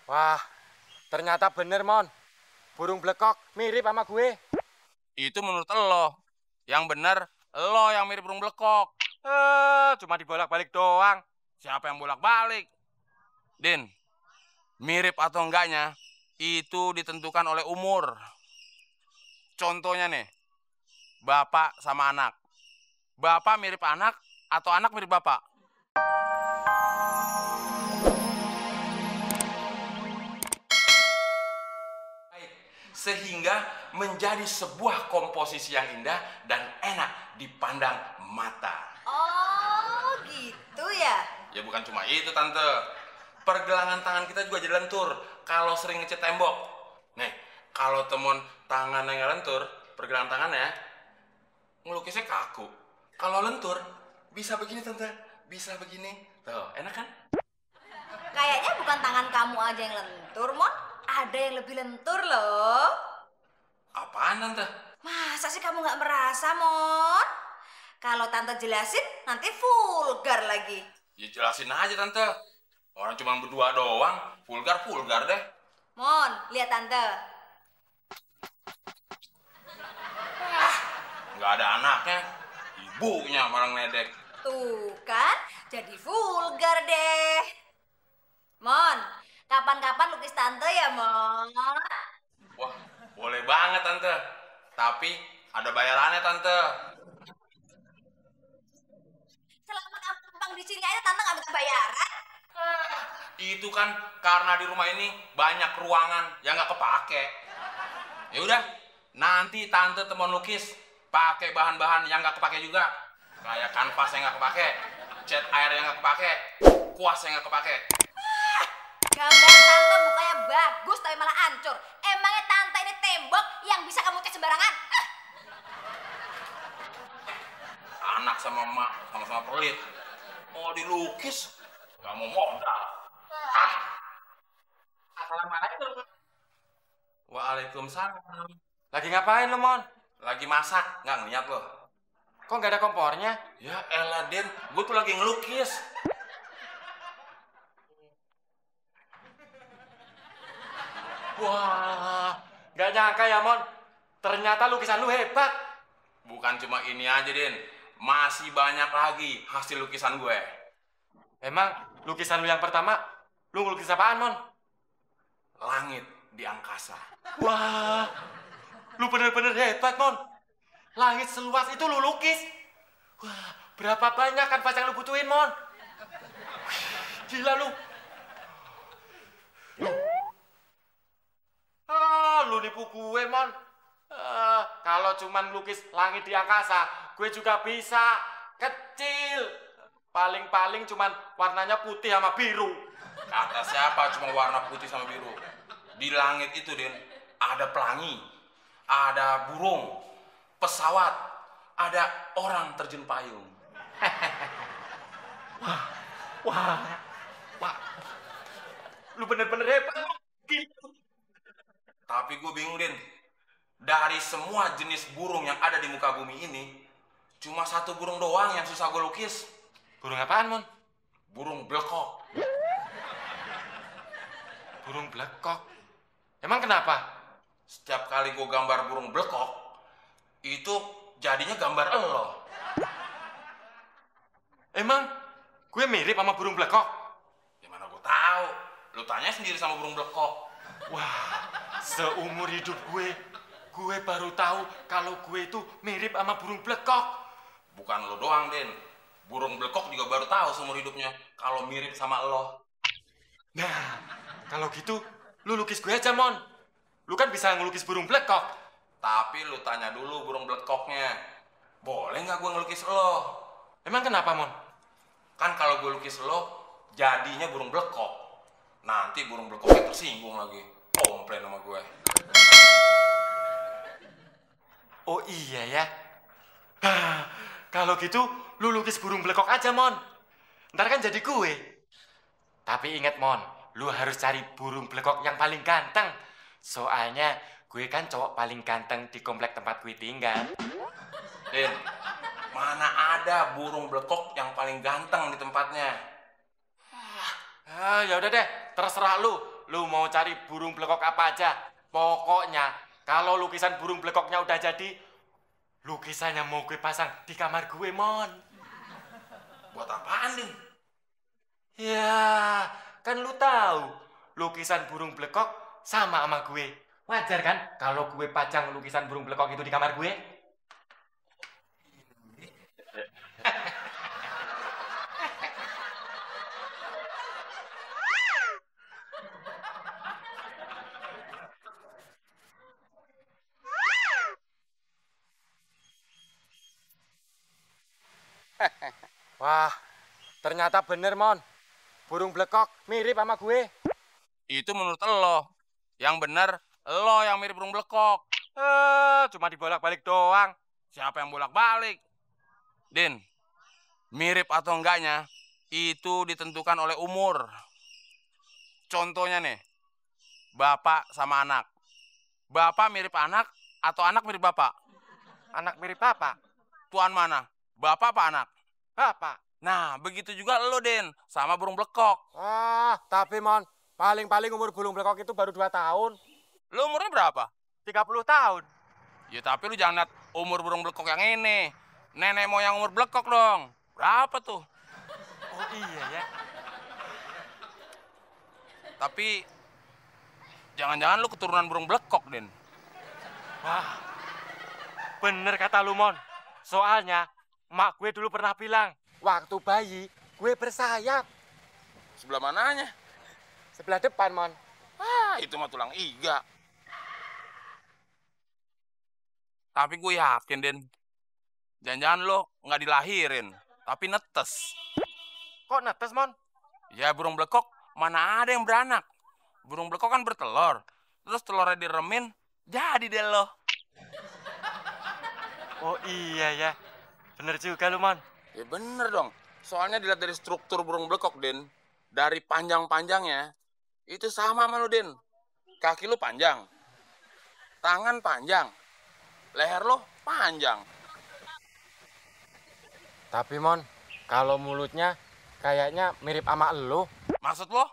Wah, ternyata bener, Mon. Burung blekok mirip sama gue. Itu menurut lo. Yang bener, lo yang mirip burung blekok. Cuma dibolak-balik doang. Siapa yang bolak-balik? Din, mirip atau enggaknya, itu ditentukan oleh umur. Contohnya nih, bapak sama anak. Bapak mirip anak atau anak mirip bapak? Sehingga menjadi sebuah komposisi yang indah dan enak dipandang mata. Oh, gitu ya? Ya bukan cuma itu, Tante. Pergelangan tangan kita juga jadi lentur kalau sering ngecat tembok. Nih, kalau temen tangannya nggak lentur, pergelangan tangannya ngelukisnya kaku. Kalau lentur, bisa begini, Tante. Bisa begini. Tuh, enak kan? Kayaknya bukan tangan kamu aja yang lentur, Mon. Ada yang lebih lentur loh. Apaan, Tante? Masa sih kamu nggak merasa, Mon? Kalau Tante jelasin, nanti vulgar lagi. Ya jelasin aja, Tante. Orang cuma berdua doang, vulgar deh. Mon, lihat Tante. Nggak ada anaknya, ibunya malah ngedek. Tuh kan, jadi vulgar deh. Mon, kapan-kapan lukis Tante ya, Mon? Wah, boleh banget, Tante. Tapi ada bayarannya, Tante. Selama kamu numpang di sini aja Tante nggak minta bayaran? Itu kan karena di rumah ini banyak ruangan yang nggak kepake. Ya udah, nanti Tante temen lukis pakai bahan-bahan yang nggak kepake juga. Kayak kanvas yang nggak kepake, cat air yang nggak kepake, kuas yang nggak kepake. Gambar Tante mukanya bagus tapi malah hancur. Emangnya Tante ini tembok yang bisa kamu cat sembarangan? Anak sama emak sama-sama pelit. Mau dilukis, nggak mau modal. Assalamualaikum. Waalaikumsalam. Lagi ngapain lo, Mon? Lagi masak, nggak ngeliat lo? Kok nggak ada kompornya? Ya elah, Den, gue tuh lagi ngelukis. Wah, nggak nyangka ya, Mon. Ternyata lukisan lu hebat. Bukan cuma ini aja, Den. Masih banyak lagi hasil lukisan gue. Emang lukisan lu yang pertama, lu ngelukis apaan, Mon? Langit di angkasa. Wah, lu bener-bener hebat, Mon. Langit seluas itu lu lukis. Wah, berapa banyak kanvas yang lu butuhin, Mon? Gila lu. Lu nipu gue, Mon. Kalau cuman lukis langit di angkasa, gue juga bisa. Kecil. Paling-paling cuman warnanya putih sama biru. Kata siapa cuma warna putih sama biru? Di langit itu, Den, ada pelangi, ada burung, pesawat, ada orang terjun payung. Wah. Lu bener-bener hebat. Gitu. Tapi gue bingung, Den. Dari semua jenis burung yang ada di muka bumi ini, cuma satu burung doang yang susah gue lukis. Burung apaan, Mon? Burung blekok. Burung blekok. Emang kenapa? Setiap kali gue gambar burung blekok, itu jadinya gambar elo. Emang gue mirip sama burung blekok? Gimana gue tahu? Lu tanya sendiri sama burung blekok. Wah, seumur hidup gue baru tahu kalau gue itu mirip sama burung blekok. Bukan lo doang, Den. Burung blekok juga baru tahu seumur hidupnya kalau mirip sama lo. Nah, kalau gitu lu lukis gue aja, Mon. Lu kan bisa ngelukis burung blekok. Tapi lu tanya dulu burung blekoknya. Boleh nggak gue ngelukis lo? Emang kenapa, Mon? Kan kalau gue lukis lo, jadinya burung blekok. Nanti burung blekoknya tersinggung lagi. Komplain sama gue. Oh iya ya. Kalau gitu, lu lukis burung blekok aja, Mon. Ntar kan jadi gue. Tapi inget, Mon, lu harus cari burung blekok yang paling ganteng. Soalnya gue kan cowok paling ganteng di komplek tempat gue tinggal. Din, mana ada burung blekok yang paling ganteng di tempatnya? Ya udah deh, terserah lu mau cari burung blekok apa aja. Pokoknya kalau lukisan burung blekoknya udah jadi, lukisannya mau gue pasang di kamar gue, Mon. Buat apaan, Din? Ya, kan lu tahu lukisan burung blekok sama gue. Wajar kan kalau gue pajang lukisan burung blekok itu di kamar gue? Wah, ternyata bener, Mon. Burung blekok mirip sama gue. Itu menurut lo. Yang bener, lo yang mirip burung blekok. Cuma dibolak-balik doang. Siapa yang bolak-balik? Din, mirip atau enggaknya, itu ditentukan oleh umur. Contohnya nih, bapak sama anak. Bapak mirip anak atau anak mirip bapak? Anak mirip bapak. Tuan mana? Bapak apa anak? Bapak. Nah, begitu juga lo, Den, sama burung blekok. Tapi, Mon, paling-paling umur burung blekok itu baru 2 tahun. Lo umurnya berapa? 30 tahun. Ya, tapi lu jangan lihat umur burung blekok yang ini. Nenek moyang umur blekok dong. Berapa tuh? Oh iya ya. Tapi, jangan-jangan lu keturunan burung blekok, Den. Wah, bener kata lu, Mon. Soalnya, mak gue dulu pernah bilang, waktu bayi, gue bersayap. Sebelah mananya? Sebelah depan, Mon. Itu mah tulang iga. Tapi gue yakin, Den. Jangan-jangan lo nggak dilahirin, tapi netes. Kok netes, Mon? Ya, burung blekok mana ada yang beranak. Burung blekok kan bertelur. Terus telurnya diremin, jadi deh lo. Oh iya ya. Bener juga lu, Mon. Ya bener dong. Soalnya dilihat dari struktur burung blekok, Den. Dari panjang-panjangnya, itu sama sama lu, Den. Kaki lu panjang. Tangan panjang. Leher lo panjang. Tapi, Mon, kalau mulutnya kayaknya mirip sama elu. Maksud lo?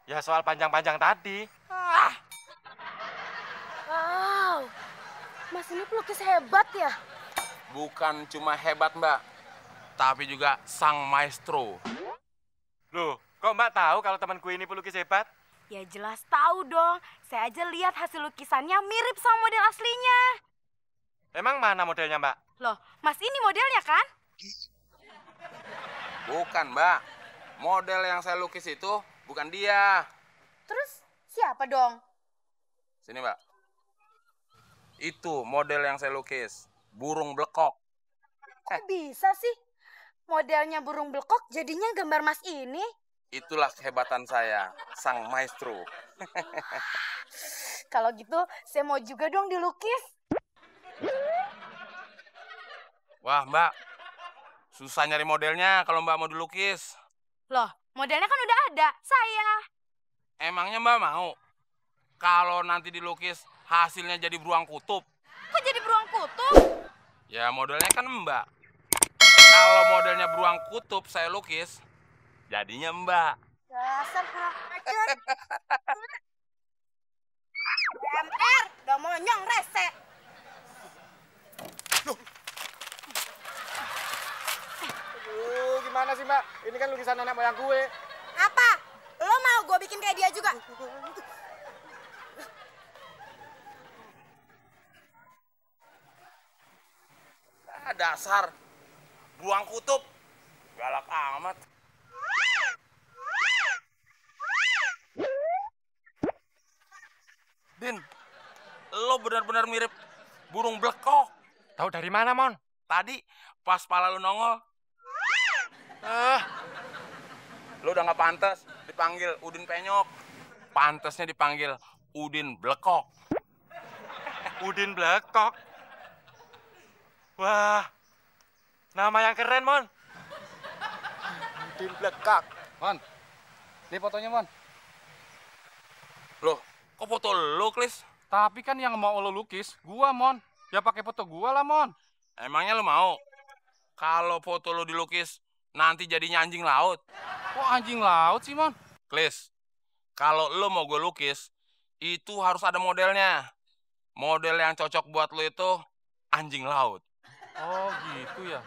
Ya soal panjang-panjang tadi. Wow, Mas ini pelukis hebat ya? Bukan cuma hebat, Mbak. Tapi juga sang maestro. Loh, kok Mbak tahu kalau temanku ini pelukis hebat? Ya jelas tahu dong. Saya aja lihat hasil lukisannya mirip sama model aslinya. Emang mana modelnya, Mbak? Loh, Mas ini modelnya kan? Bukan, Mbak. Model yang saya lukis itu bukan dia. Terus siapa dong? Sini, Mbak. Itu model yang saya lukis. Burung blekok. Kok bisa sih? Modelnya burung blekok jadinya gambar Mas ini? Itulah kehebatan saya, sang maestro. Kalau gitu, saya mau juga dong dilukis. Wah, Mbak. Susah nyari modelnya kalau Mbak mau dilukis. Loh, modelnya kan udah ada, saya. Emangnya Mbak mau? Kalau nanti dilukis hasilnya jadi beruang kutub. Kok jadi beruang kutub? Ya modelnya kan Mbak. Kalau modelnya beruang kutub saya lukis, jadinya Mbak. Dasar kurang ajar. MR, udah monyong rese. Gimana sih, Mbak? Ini kan lukisan nenek moyang gue. Apa? Lo mau gue bikin kayak dia juga? Dasar beruang kutub. Galak amat. Din, lo benar-benar mirip burung blekok. Tahu dari mana, Mon? Tadi pas pala lu nongol. Lu udah gak pantas dipanggil Udin Penyok. Pantasnya dipanggil Udin Blekok. Udin Blekok. Wah, nama yang keren, Mon. Udin Blekok. Mon, ini fotonya, Mon. Loh, kok foto lu, Klis? Tapi kan yang mau lo lukis, gua, Mon. Ya pakai foto gua lah, Mon. Emangnya lu mau? Kalau foto lu dilukis, nanti jadinya anjing laut. Kok anjing laut sih, Mon? Klis, Kalau lo mau gue lukis, itu harus ada modelnya. Model yang cocok buat lo itu anjing laut. Oh gitu ya.